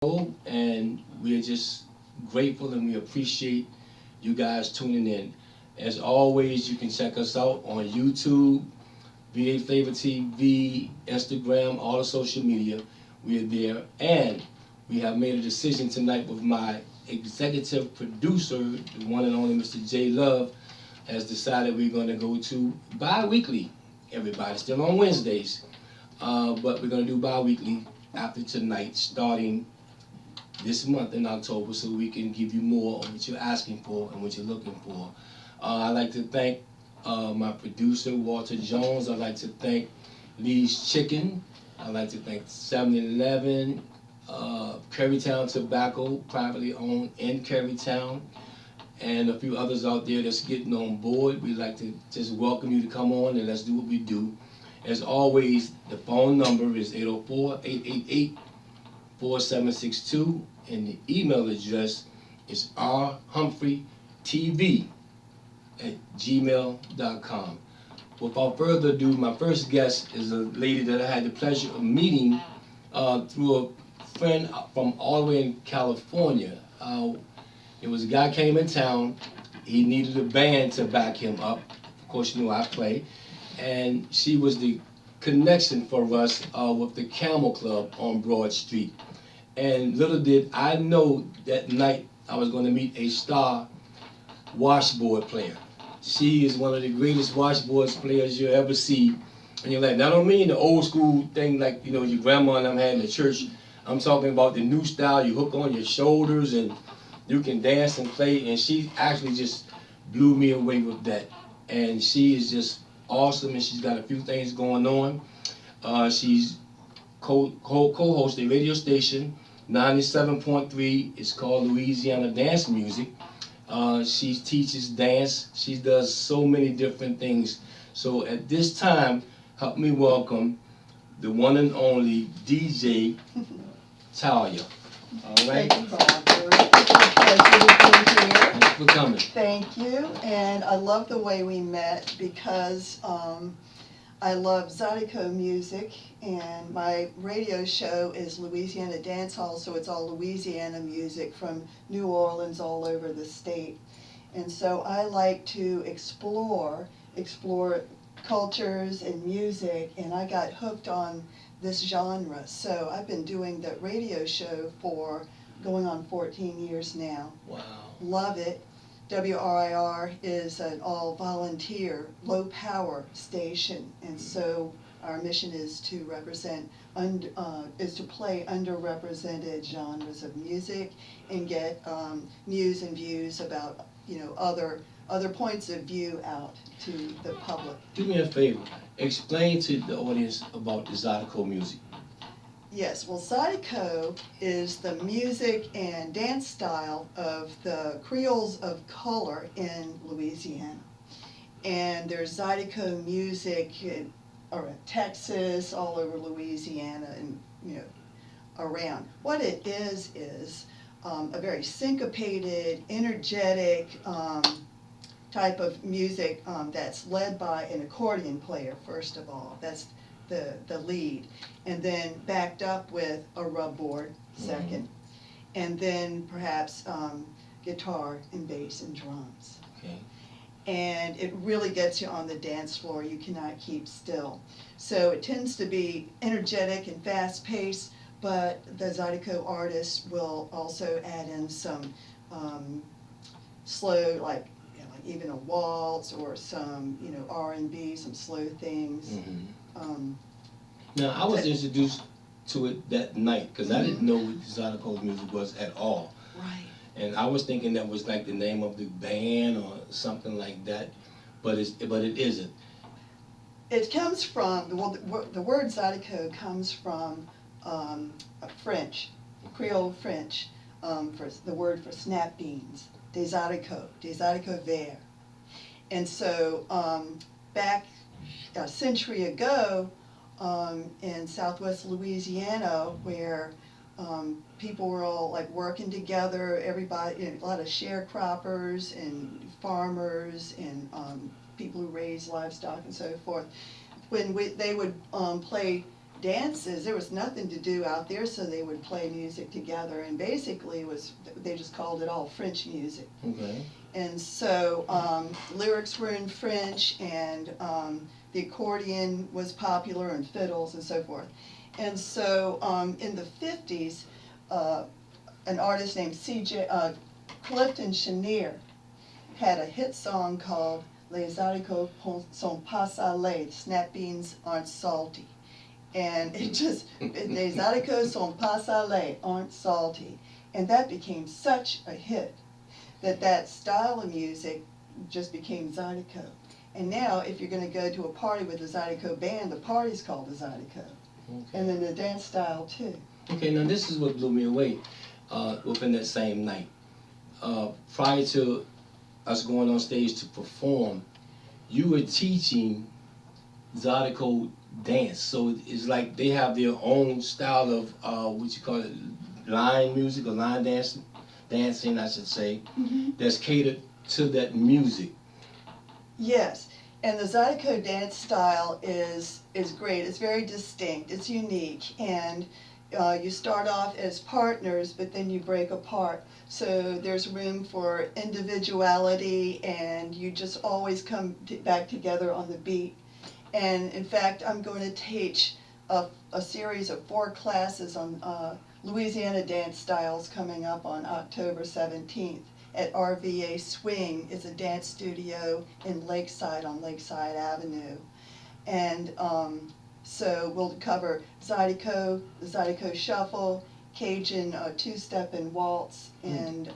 and we're just grateful and we appreciate you guys tuning in. As always, you can check us out on YouTube, VaFlavorTV, Instagram, all the social media. We're there, and we have made a decision tonight with my executive producer, the one and only Mr. J Love, has decided we're going to go to bi-weekly. Everybody, still on Wednesdays, but we're going to do bi-weekly after tonight, starting this month in October, so we can give you more of what you're asking for and what you're looking for. I'd like to thank my producer, Walter Jones. I'd like to thank Lee's Chicken. I'd like to thank 7-Eleven, Carytown Tobacco, privately owned in Carytown, and a few others out there that's getting on board. We'd like to just welcome you to come on and let's do what we do. As always, the phone number is 804-888-4762, and the email address is rhumphreytv@gmail.com. Without further ado, my first guest is a lady that I had the pleasure of meeting through a friend from all the way in California. It was a guy came in town. He needed a band to back him up. Of course, you know I play. And she was the connection for us with the Camel Club on Broad Street. And little did I know that night I was going to meet a star washboard player. She is one of the greatest washboard players you'll ever see. And you're like, I don't mean the old school thing like, you know, your grandma and them had in the church. I'm talking about the new style. You hook on your shoulders and you can dance and play. And she actually just blew me away with that. And she is just awesome, and she's got a few things going on. She's co-host a radio station, 97.3. It's called Louisiana Dance Music. She teaches dance. She does so many different things. So at this time, help me welcome the one and only DJ Talia. All right. Thank you, Roger. It's a pleasure to be here. Thanks for coming. Thank you, and I love the way we met because I love Zydeco music, and my radio show is Louisiana Dance Hall, so it's all Louisiana music from New Orleans all over the state. And so I like to explore cultures and music, and I got hooked on this genre. So I've been doing the radio show for going on 14 years now. Wow. Love it. WRIR is an all-volunteer, low-power station, and so our mission is to play underrepresented genres of music and get news and views about other points of view out to the public. Do me a favor. Explain to the audience about the Zydeco music. Yes, well, Zydeco is the music and dance style of the Creoles of color in Louisiana. And there's Zydeco music in Texas, all over Louisiana, and around. What it is a very syncopated, energetic type of music that's led by an accordion player, first of all. That's the lead, and then backed up with a rub board second, and then perhaps guitar and bass and drums. Okay. And it really gets you on the dance floor. You cannot keep still. So it tends to be energetic and fast-paced, but the Zydeco artists will also add in some slow, like even a waltz or some R&B, some slow things. Now, I was introduced to it that night because I didn't know what Zydeco's music was at all. Right. And I was thinking that was like the name of the band or something like that, but it isn't. It comes from, the word Zydeco comes from French, Creole French, for the word for snap beans, des Zydeco vert. And so back a century ago, in southwest Louisiana, where people were all like working together, everybody, a lot of sharecroppers and farmers and people who raise livestock and so forth. When they would play dances, there was nothing to do out there, so they would play music together, and basically they just called it all French music. Okay. And so lyrics were in French, and the accordion was popular, and fiddles and so forth. And so in the 50s, an artist named Clifton Chenier had a hit song called Les haricots sont pas salés, snap beans aren't salty. And it just, Les haricots sont pas salés, aren't salty. And that became such a hit that style of music just became Zydeco. And now, if you're going to go to a party with a Zydeco band, the party's called a Zydeco. Okay. And then the dance style, too. Okay, now this is what blew me away within that same night. Prior to us going on stage to perform, you were teaching Zydeco dance. So it's like they have their own style of, what you call it, line music or line dancing, I should say, that's catered to that music. Yes, and the Zydeco dance style is great. It's very distinct. It's unique, and you start off as partners, but then you break apart. So there's room for individuality, and you just always come back together on the beat. And in fact, I'm going to teach a series of 4 classes on Louisiana dance styles coming up on October 17th at RVA Swing. It's a dance studio in Lakeside on Lakeside Avenue. And so we'll cover Zydeco, the Zydeco Shuffle, Cajun two-step and waltz, and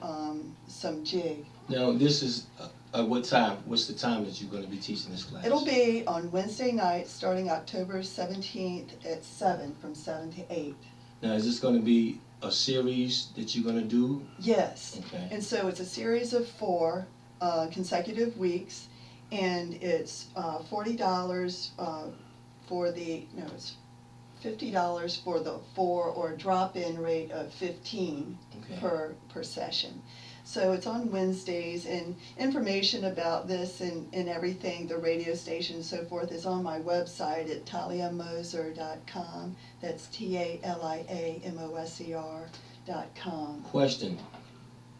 some jig. Now this is what time? What's the time that you're going to be teaching this class? It'll be on Wednesday night, starting October 17th at 7, from 7 to 8. Now is this going to be a series that you're going to do? Yes. Okay. And so it's a series of 4 consecutive weeks, and it's $40 for the, no, it's $50 for the 4, or drop-in rate of 15 Okay. per session. So it's on Wednesdays, and information about this and everything, the radio station and so forth, is on my website at taliamoser.com. That's TALIAMOSER.com. Question: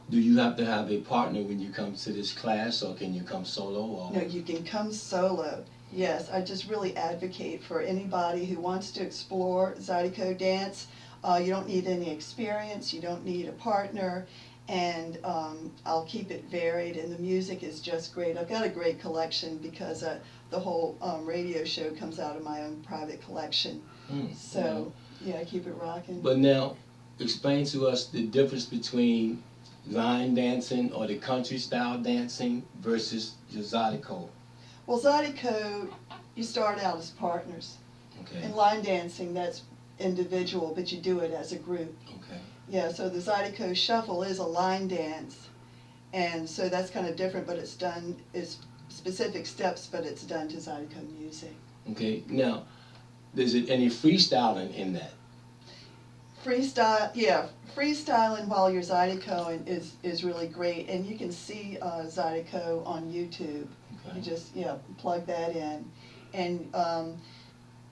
do you have to have a partner when you come to this class, or can you come solo? Or? No, you can come solo. Yes, I just really advocate for anybody who wants to explore Zydeco dance. You don't need any experience, you don't need a partner, and I'll keep it varied, and the music is just great. I've got a great collection because the whole radio show comes out of my own private collection. So, yeah, I keep it rocking. But now, explain to us the difference between line dancing or the country style dancing versus the Zydeco. Well, Zydeco, you start out as partners. Okay. In line dancing, that's individual, but you do it as a group. Okay. Yeah, so the Zydeco Shuffle is a line dance, and so that's kind of different, but it's specific steps, but it's done to Zydeco music. Okay. Now, is it any freestyling in that? Freestyle, yeah, freestyling while you're Zydeco is really great, and you can see Zydeco on YouTube. Okay. You just, plug that in, and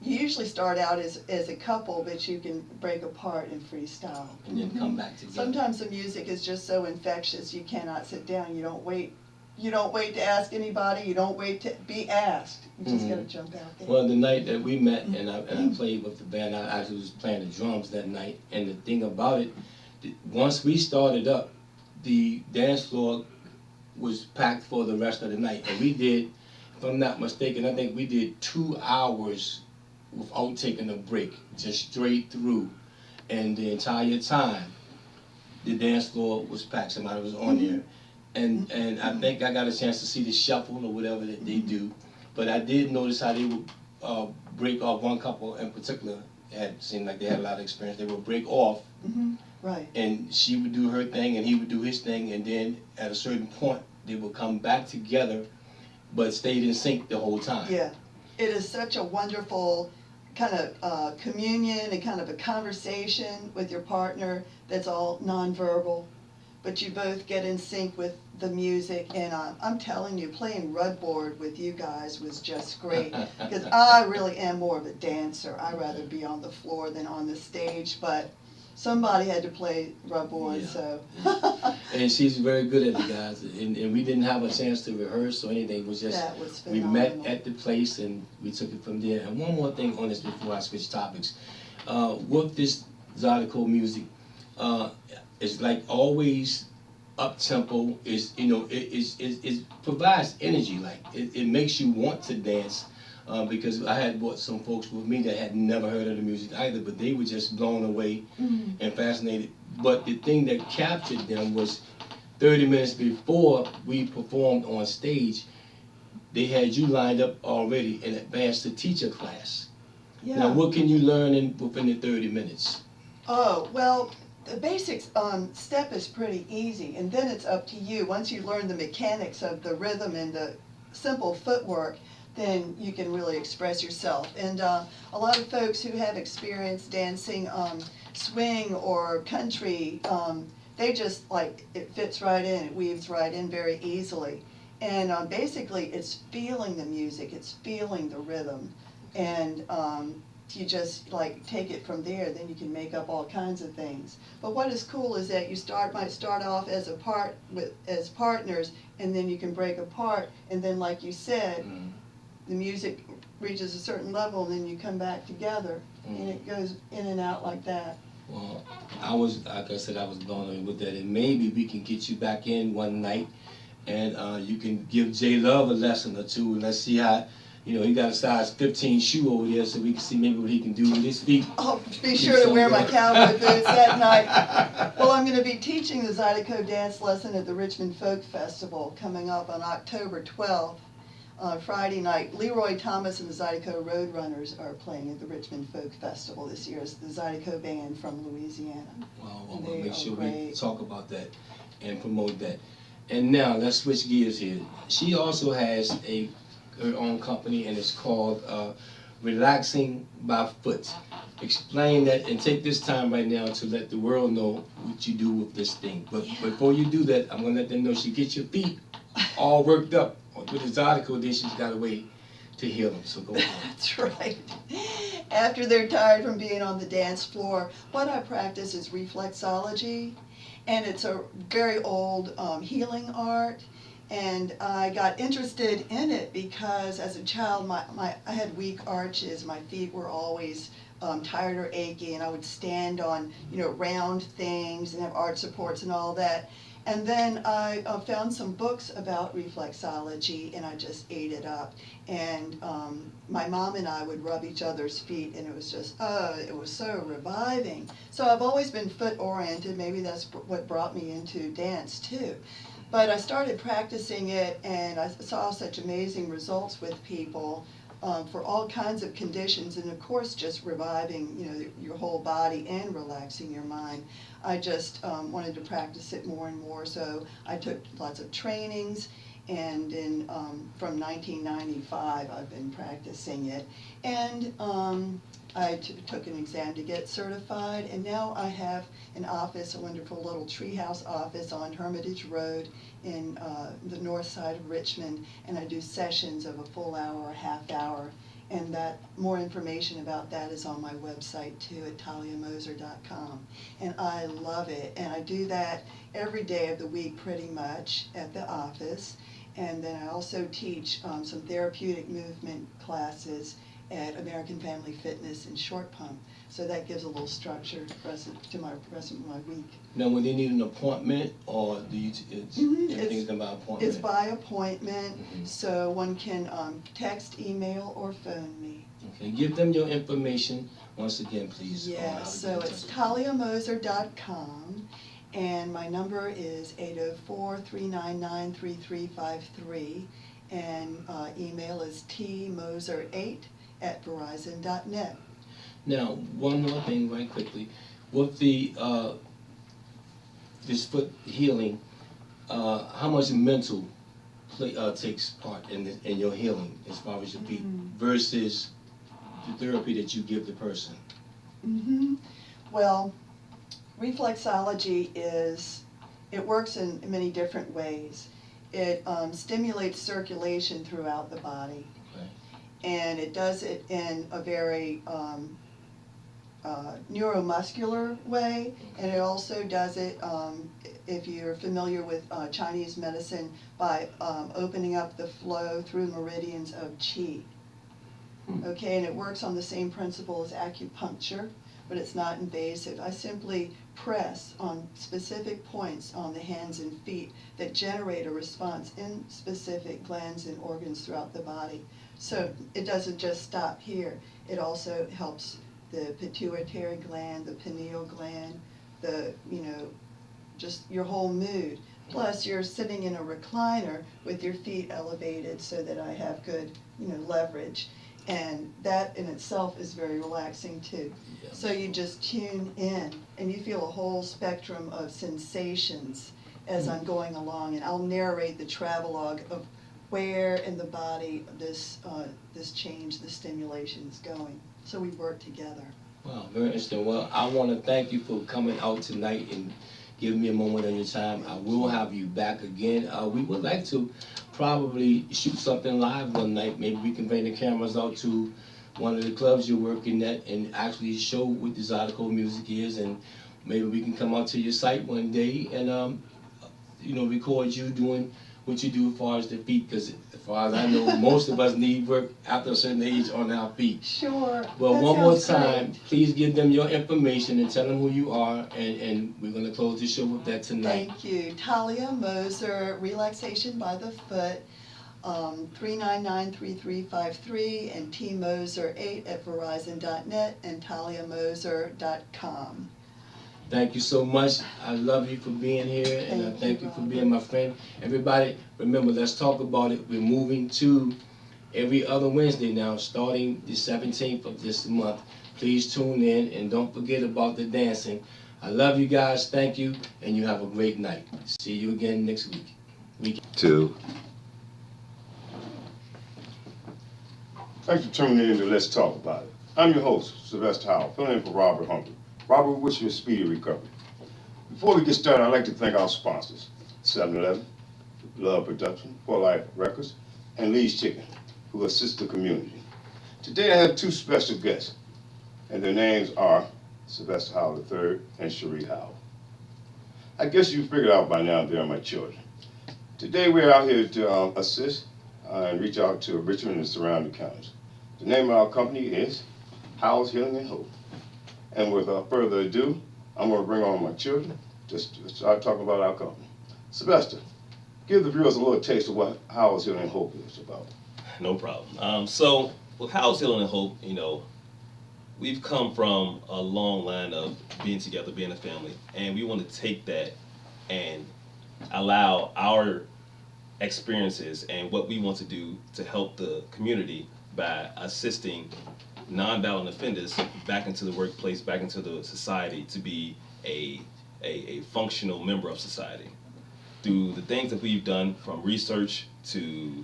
you usually start out as a couple, but you can break apart and freestyle. And then come back together. Sometimes the music is just so infectious you cannot sit down. You don't wait to ask anybody. You don't wait to be asked. You just got to jump out there. Well, the night that we met and I played with the band, I actually was playing the drums that night. And the thing about it, once we started up, the dance floor was packed for the rest of the night. And we did, if I'm not mistaken, I think we did 2 hours without taking a break, just straight through. And the entire time, the dance floor was packed. Somebody was on there. And I think I got a chance to see the shuffle or whatever that they do. But I did notice how they would break off. One couple in particular seemed like they had a lot of experience. They would break off, Right. and she would do her thing and he would do his thing, and then at a certain point they would come back together, but stayed in sync the whole time. Yeah, it is such a wonderful kind of communion and kind of a conversation with your partner that's all nonverbal. but you both get in sync with the music, and I'm telling you, playing rudboard with you guys was just great, because I really am more of a dancer. I'd rather be on the floor than on the stage, but somebody had to play rudboard, Yeah. so. And she's very good at it, guys. And we didn't have a chance to rehearse or anything. It was just, That was we phenomenal. met at the place and we took it from there. And one more thing on this before I switch topics. With this Zydeco music, it's like always up tempo. Is it provides energy. Like it makes you want to dance. Because I had brought some folks with me that had never heard of the music either, but they were just blown away and fascinated. But the thing that captured them was 30 minutes before we performed on stage, they had you lined up already in advance to teach a class. Yeah. Now, what can you learn within the 30 minutes? Oh, well, the basic step is pretty easy, and then it's up to you. Once you learn the mechanics of the rhythm and the simple footwork, then you can really express yourself. And a lot of folks who have experience dancing swing or country, they just like, it fits right in, it weaves right in very easily. And basically it's feeling the music, it's feeling the rhythm. And you just like take it from there, then you can make up all kinds of things. But what is cool is that you might start off as as partners, and then you can break apart, and then like you said, the music reaches a certain level, and then you come back together, and it goes in and out like that. Well, like I said, I was blown away with that, and maybe we can get you back in one night, and you can give J Love a lesson or two, and let's see how, he got a size 15 shoe over there, so we can see maybe what he can do with his feet. I'll be sure to wear my cowboy boots that night. Well, I'm going to be teaching the Zydeco dance lesson at the Richmond Folk Festival coming up on October 12th. Friday night, Leroy Thomas and the Zydeco Roadrunners are playing at the Richmond Folk Festival this year. It's the Zydeco band from Louisiana. Well, I'm going to make sure great. we talk about that and promote that. And now, let's switch gears here. She also has her own company, and it's called Relaxing by Foot. Explain that, and take this time right now to let the world know what you do with this thing. But before you do that, I'm going to let them know she gets your feet all worked up. With the Zydeco, then she's got a way to heal them, so go on. That's right. After they're tired from being on the dance floor, what I practice is reflexology, and it's a very old healing art. And I got interested in it because as a child, I had weak arches. My feet were always tired or achy, and I would stand on round things and have arch supports and all that. And then I found some books about reflexology, and I just ate it up. And my mom and I would rub each other's feet, and it was just, it was so reviving. So I've always been foot oriented. Maybe that's what brought me into dance too. But I started practicing it, and I saw such amazing results with people for all kinds of conditions, and of course just reviving your whole body and relaxing your mind. I just wanted to practice it more and more, so I took lots of trainings, and from 1995 I've been practicing it. And I took an exam to get certified, and now I have an office, a wonderful little treehouse office on Hermitage Road in the north side of Richmond, and I do sessions of a full hour or half hour. And that more information about that is on my website too, at taliamoser.com. And I love it. And I do that every day of the week pretty much at the office. And then I also teach some therapeutic movement classes at American Family Fitness in Short Pump. So that gives a little structure to my rest of my week. Now, when they need an appointment, or do you, everything's done by appointment? It's by appointment, so one can text, email, or phone me. Okay, give them your information once again, please. Yes, so it's taliamoser.com, and my number is 804-399-3353, and email is tmoser8@verizon.net. Now, one more thing right quickly. With the this foot healing, how much mental takes part in your healing as far as your feet versus the therapy that you give the person? Well, reflexology is It works in many different ways. It stimulates circulation throughout the body, Okay. and it does it in a very neuromuscular way, and it also does it, if you're familiar with Chinese medicine, by opening up the flow through meridians of qi. Okay, and it works on the same principle as acupuncture, but it's not invasive. I simply press on specific points on the hands and feet that generate a response in specific glands and organs throughout the body. So it doesn't just stop here. It also helps the pituitary gland, the pineal gland, just your whole mood. Plus, you're sitting in a recliner with your feet elevated so that I have good, leverage. And that in itself is very relaxing too. Yeah. So you just tune in and you feel a whole spectrum of sensations as I'm going along, and I'll narrate the travelogue of where in the body this change, this stimulation is going. So we work together. Wow, very interesting. Well, I want to thank you for coming out tonight and giving me a moment of your time. I will have you back again. We would like to probably shoot something live one night. Maybe we can bring the cameras out to one of the clubs you're working at and actually show what the Zydeco music is, and maybe we can come out to your site one day and record you doing what you do as far as the feet, because as far as I know, most of us need work after a certain age on our feet. Sure. Well, That one more sounds time, great. please give them your information and tell them who you are, and we're going to close the show with that tonight. Thank you. Talia Moser, Relaxation by the Foot, 399-3353, and tmoser8@verizon.net and taliamoser.com. Thank you so much. I love you for being here, and I thank you for being my friend. Everybody, remember, let's talk about it. We're moving to every other Wednesday now, starting the 17th of this month. Please tune in, and don't forget about the dancing. I love you guys. Thank you, and you have a great night. See you again next week. Thanks for tuning in to Let's Talk About It. I'm your host, Sylvester Howell, filling in for Robert Humphrey. Robert, we wish you a speedy recovery. Before we get started, I'd like to thank our sponsors, 7-Eleven, Love Production, For Life Records, and Lee's Chicken, who assist the community. Today I have two special guests, and their names are Sylvester Howell III and Cherie Howell. I guess you figured out by now they are my children. Today we're out here to assist and reach out to Richmond and the surrounding counties. The name of our company is Howell's Healing and Hope. And without further ado, I'm going to bring on my children to start talking about our company. Sylvester, give the viewers a little taste of what Howell's Healing and Hope is about. No problem. So with Howell's Healing and Hope, we've come from a long line of being together, being a family, and we want to take that and allow our experiences and what we want to do to help the community by assisting nonviolent offenders back into the workplace, back into the society, to be a functional member of society. Through the things that we've done, from research to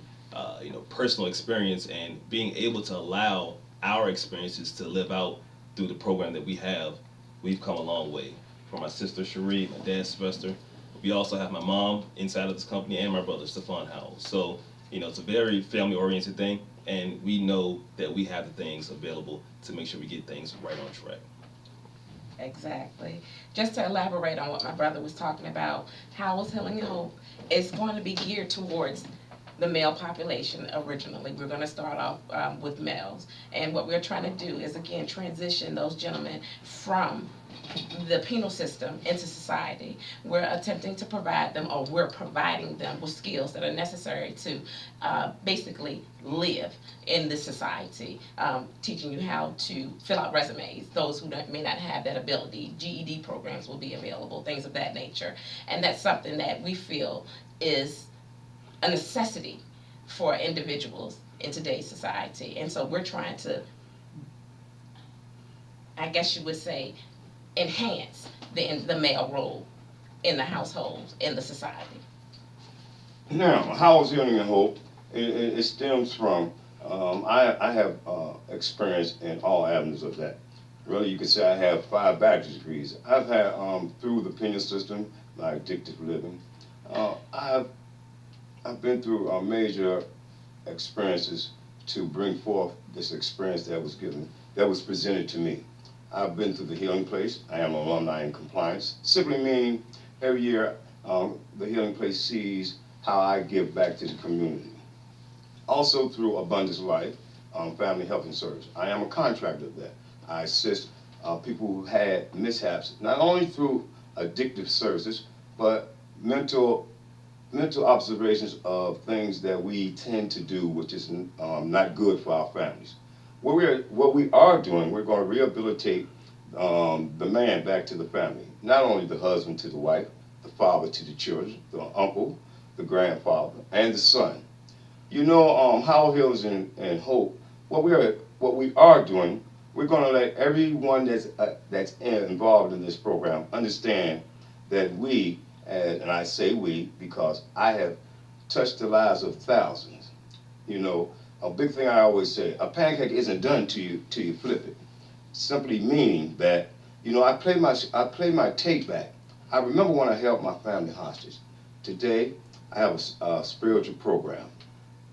personal experience, and being able to allow our experiences to live out through the program that we have, we've come a long way. For my sister Cherie, my dad Sylvester, we also have my mom inside of this company, and my brother Stephon Howell. So it's a very family-oriented thing, and we know that we have the things available to make sure we get things right on track. Exactly. Just to elaborate on what my brother was talking about, Howell's Healing and Hope is going to be geared towards the male population originally. We're going to start off with males. And what we're trying to do is, again, transition those gentlemen from the penal system into society. We're attempting to provide them, or we're providing them with skills that are necessary to basically live in this society, teaching you how to fill out resumes. Those who may not have that ability, GED programs will be available, things of that nature. And that's something that we feel is a necessity for individuals in today's society. And so we're trying to, I guess you would say, enhance the male role in the household, in the society. Now, Howell's Healing and Hope, it stems from, I have experience in all avenues of that. Really, you could say I have 5 bachelor's degrees. I've had, through the penal system, like addictive living, I've been through major experiences to bring forth this experience that was given, that was presented to me. I've been through the healing place. I am an alumni in compliance, simply meaning every year the healing place sees how I give back to the community. Also through Abundance Life, Family Health and Service. I am a contractor of that. I assist people who had mishaps, not only through addictive services, but mental observations of things that we tend to do, which is not good for our families. What we are doing, we're going to rehabilitate the man back to the family. Not only the husband to the wife, the father to the children, the uncle, the grandfather, and the son. You know, Howell Hills and Hope, what we are doing, we're going to let everyone that's involved in this program understand that we, and I say we because I have touched the lives of thousands. You know, a big thing I always say, a pancake isn't done till you flip it. Simply meaning that, you know, I play my tape back. I remember when I held my family hostage. Today, I have a spiritual program.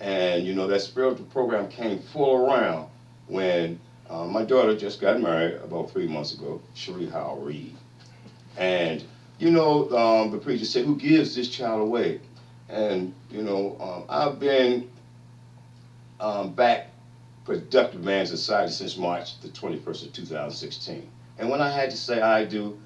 And, you know, that spiritual program came full around when my daughter just got married about 3 months ago, Cherie Howell Reed. And, you know, the preacher said, who gives this child away? And, you know, I've been back productive man in society since March the 21st of 2016. And when I had to say I do,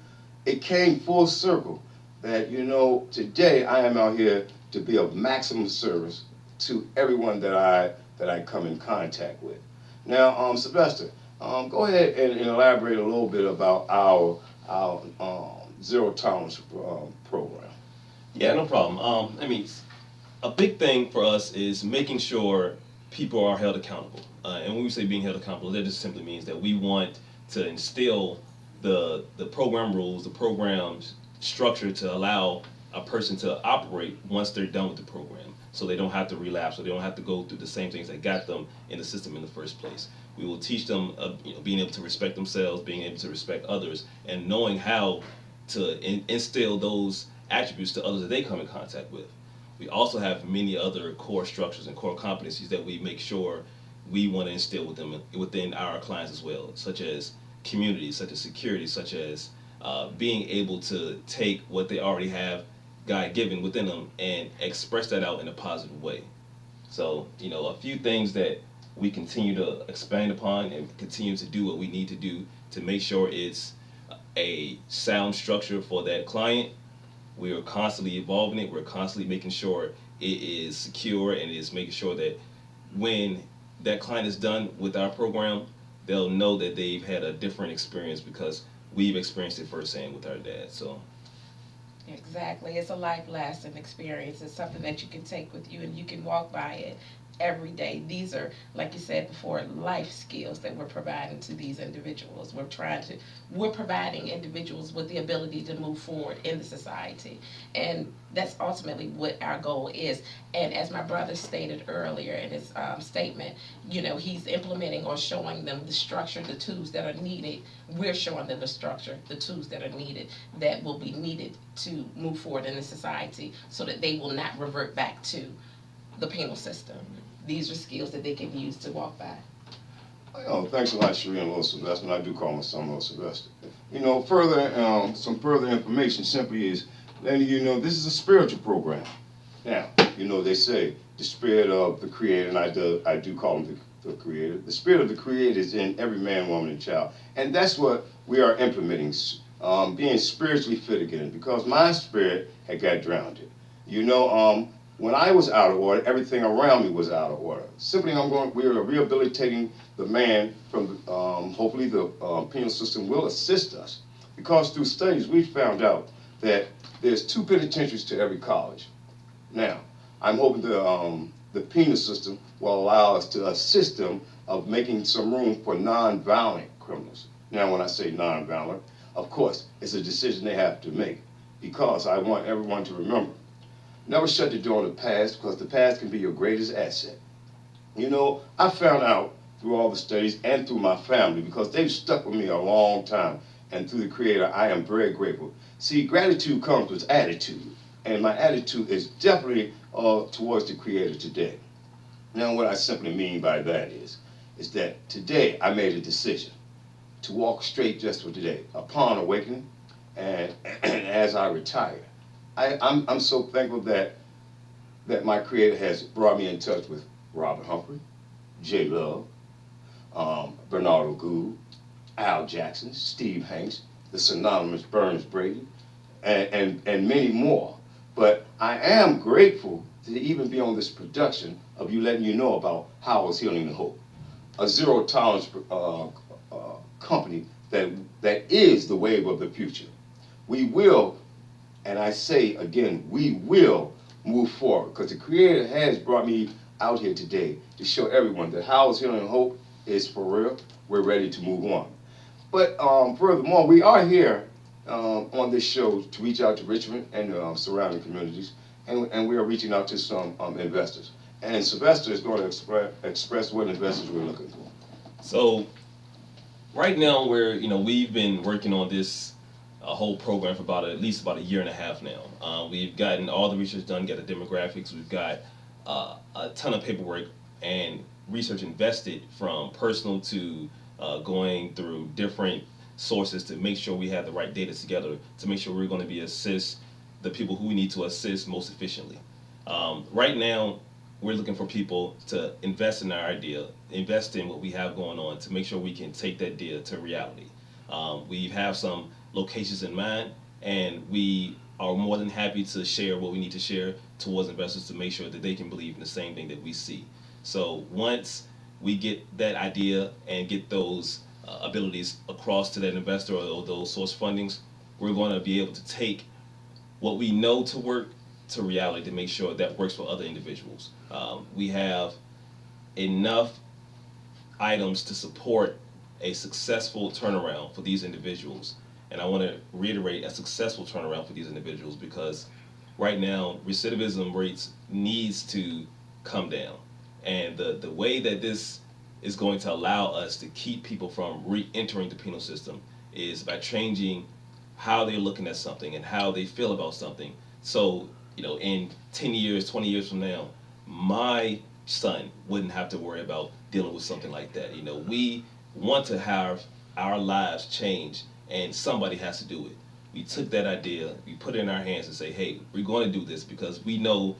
it came full circle that, you know, today I am out here to be of maximum service to everyone that I come in contact with. Now, Sylvester, go ahead and elaborate a little bit about our zero tolerance program. Yeah, no problem. I mean, a big thing for us is making sure people are held accountable. And when we say being held accountable, that just simply means that we want to instill the program rules, the program structure to allow a person to operate once they're done with the program, so they don't have to relapse, so they don't have to go through the same things that got them in the system in the first place. We will teach them, being able to respect themselves, being able to respect others, and knowing how to instill those attributes to others that they come in contact with. We also have many other core structures and core competencies that we make sure we want to instill within our clients as well, such as community, such as security, such as being able to take what they already have God-given within them and express that out in a positive way. So, you know, a few things that we continue to expand upon and continue to do what we need to do to make sure it's a sound structure for that client. We are constantly evolving it. We're constantly making sure it is secure, and it is making sure that when that client is done with our program, they'll know that they've had a different experience because we've experienced it firsthand with our dad. So Exactly. It's a life lasting experience. It's something that you can take with you and you can walk by it every day. These are, like you said before, life skills that we're providing to these individuals. We're providing individuals with the ability to move forward in the society. And that's ultimately what our goal is. And as my brother stated earlier in his statement, you know, he's implementing or showing them the structure, the tools that are needed. We're showing them the structure, the tools that are needed, that will be needed to move forward in the society so that they will not revert back to the penal system. These are skills that they can use to walk by. Oh, thanks a lot, Cherie and Little Sylvester. And I do call my son Little Sylvester. You know, some further information simply is letting you know this is a spiritual program. Now, you know, they say the spirit of the Creator, and I do call him the Creator. The spirit of the Creator is in every man, woman, and child. And that's what we are implementing, being spiritually fit again, because my spirit had got drowned. You know, when I was out of order, everything around me was out of order. Simply, we are rehabilitating the man from, hopefully the penal system will assist us. Because through studies, we found out that there's 2 penitentiaries to every college. Now, I'm hoping the penal system will allow us to assist them of making some room for non-violent criminals. Now, when I say non-violent, of course, it's a decision they have to make. Because I want everyone to remember, never shut the door on the past, because the past can be your greatest asset. You know, I found out through all the studies and through my family, because they've stuck with me a long time. And through the Creator, I am very grateful. See, gratitude comes with attitude, and my attitude is definitely towards the Creator today. Now, what I simply mean by that is that today I made a decision to walk straight just for today. Upon awakening, and as I retire, I'm so thankful that my Creator has brought me in touch with Robert Humphrey, J. Love, Bernardo Gould, Al Jackson, Steve Hanks, the synonymous Burns Brady, and many more. But I am grateful to even be on this production of you letting you know about Howard's Healing and Hope, a zero tolerance company that is the wave of the future. We will, and I say again, we will move forward, because the Creator has brought me out here today to show everyone that Howard's Healing and Hope is for real. We're ready to move on. But furthermore, we are here on this show to reach out to Richmond and surrounding communities, and we are reaching out to some investors. And Sylvester is going to express what investors we're looking for. So right now we've been working on this whole program for at least about a year and a half now. We've gotten all the research done, got the demographics, we've got a ton of paperwork and research invested, from personal to going through different sources to make sure we have the right data together, to make sure we're going to assist the people who we need to assist most efficiently. Right now, we're looking for people to invest in our idea, invest in what we have going on, to make sure we can take that idea to reality. We have some locations in mind, and we are more than happy to share what we need to share towards investors to make sure that they can believe in the same thing that we see. So once we get that idea and get those abilities across to that investor or those source fundings, we're going to be able to take what we know to work to reality to make sure that works for other individuals. We have enough items to support a successful turnaround for these individuals. And I want to reiterate, a successful turnaround for these individuals, because right now recidivism rates needs to come down. And the way that this is going to allow us to keep people from re-entering the penal system is by changing how they're looking at something and how they feel about something. So, in 10 years, 20 years from now, my son wouldn't have to worry about dealing with something like that. We want to have our lives change, and somebody has to do it. We took that idea, we put it in our hands and say, hey, we're going to do this because we know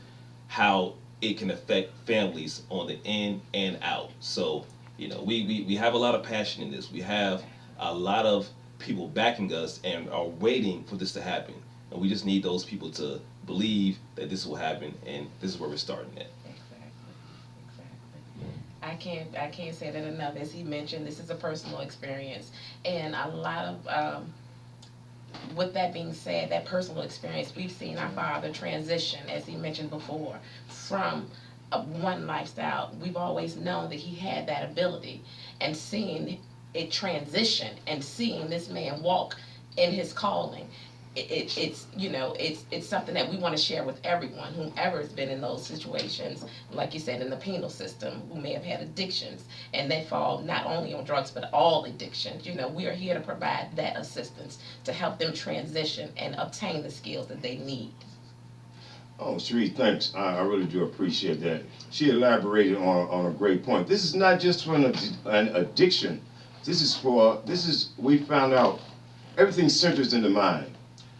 how it can affect families on the in and out. So, we have a lot of passion in this. We have a lot of people backing us and are waiting for this to happen. And we just need those people to believe that this will happen, and this is where we're starting at. Exactly. I can't say that enough. As he mentioned, this is a personal experience, and a lot of with that being said, that personal experience, we've seen our father transition, as he mentioned before, from one lifestyle. We've always known that he had that ability, and seeing it transition and seeing this man walk in his calling, it's something that we want to share with everyone, whomever has been in those situations, like you said, in the penal system, who may have had addictions, and they fall not only on drugs but all addictions. We are here to provide that assistance to help them transition and obtain the skills that they need. Oh, Cherie, thanks. I really do appreciate that. She elaborated on a great point. This is not just for an addiction. We found out everything centers in the mind.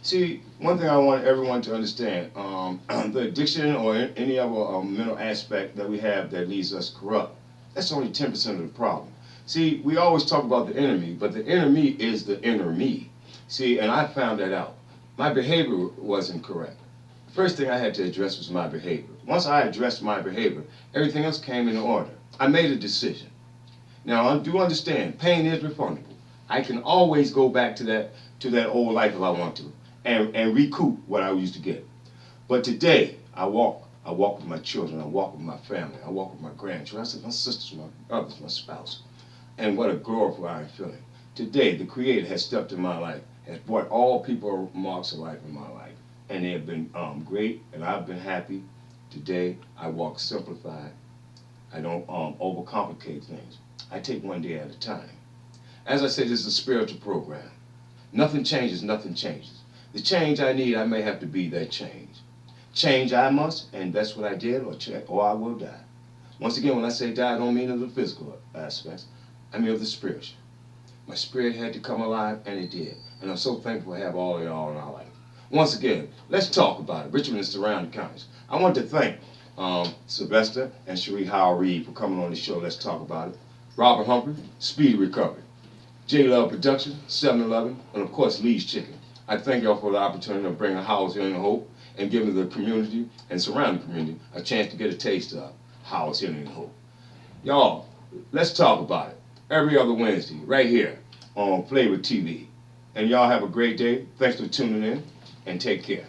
See, one thing I want everyone to understand, the addiction or any other mental aspect that we have that leaves us corrupt, that's only 10% of the problem. See, we always talk about the enemy, but the enemy is the inner me. See, and I found that out. My behavior wasn't correct. The first thing I had to address was my behavior. Once I addressed my behavior, everything else came in order. I made a decision. Now, I do understand, pain is refundable. I can always go back to that old life if I want to, and recoup what I used to get. But today, I walk with my children, I walk with my family, I walk with my grandchildren, I see my sisters, my brothers, my spouse, and what a glorifying feeling. Today, the Creator has stepped in my life, has brought all people marks of life in my life, and they have been great, and I've been happy. Today, I walk simplified. I don't overcomplicate things. I take one day at a time. As I said, this is a spiritual program. Nothing changes, nothing changes. The change I need, I may have to be that change. Change I must, and that's what I did, or I will die. Once again, when I say die, I don't mean of the physical aspects. I mean of the spiritual. My spirit had to come alive, and it did. And I'm so thankful to have all of y'all in our life. Once again, let's talk about it. Richmond and surrounding counties. I want to thank Sylvester and Cherie Howard-Reed for coming on the show. Let's talk about it. Robert Humphrey, Speedy Recovery. J Love Production, 7-Eleven, and of course Lee's Chicken. I thank y'all for the opportunity of bringing Howard's Healing and Hope and giving the community and surrounding community a chance to get a taste of Howard's Healing and Hope. Y'all, let's talk about it. Every other Wednesday, right here on VaFlavorTV. And y'all have a great day. Thanks for tuning in, and take care.